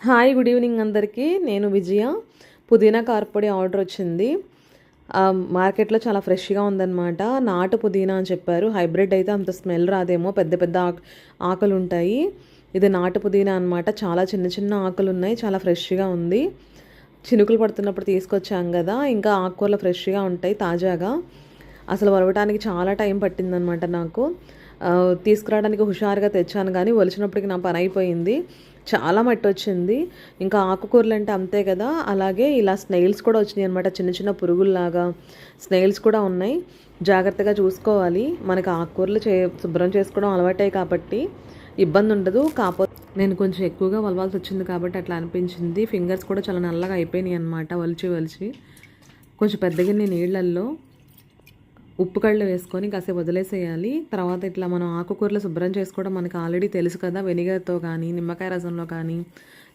Hi good evening అందరికీ. నేను విజయ. పుదీనా కారపొడి ఆర్డర్ వచ్చింది. మార్కెట్లో చాలా ఫ్రెష్గా ఉందన్నమాట. నాటు పుదీనా అని చెప్పారు. హైబ్రిడ్ అయితే అంత స్మెల్ రాదేమో, పెద్ద పెద్ద ఆకులు ఉంటాయి. ఇది నాటు పుదీనా అనమాట. చాలా చిన్న చిన్న ఆకులు ఉన్నాయి. చాలా ఫ్రెష్గా ఉంది. చినుకులు పడుతున్నప్పుడు తీసుకొచ్చాం కదా, ఇంకా ఆకుకూరలు ఫ్రెష్గా ఉంటాయి తాజాగా. అసలు వలవటానికి చాలా టైం పట్టిందనమాట నాకు. తీసుకురావడానికి హుషారుగా తెచ్చాను, కానీ ఒలిచినప్పటికి నా పని అయిపోయింది. చాలా మట్టి వచ్చింది. ఇంకా ఆకుకూరలు అంటే అంతే కదా, అలాగే ఇలా స్నేల్స్ కూడా వచ్చినాయి అనమాట. చిన్న చిన్న పురుగుల్లాగా స్నేల్స్ కూడా ఉన్నాయి. జాగ్రత్తగా చూసుకోవాలి. మనకి ఆకుకూరలు శుభ్రం చేసుకోవడం అలవాటే కాబట్టి ఇబ్బంది ఉండదు. కాకపోతే నేను కొంచెం ఎక్కువగా వలవాల్సి వచ్చింది కాబట్టి అట్లా అనిపించింది. ఫింగర్స్ కూడా చాలా నల్లగా అయిపోయినాయి అనమాట, వలిచి. కొంచెం పెద్దగా నీళ్ళల్లో ఉప్పు కళ్ళు వేసుకొని కాసేపు వదిలేసేయాలి. తర్వాత ఇట్లా మనం ఆకుకూరలు శుభ్రం చేసుకోవడం మనకు ఆల్రెడీ తెలుసు కదా. వెనిగర్తో కానీ, నిమ్మకాయ రసంలో కానీ,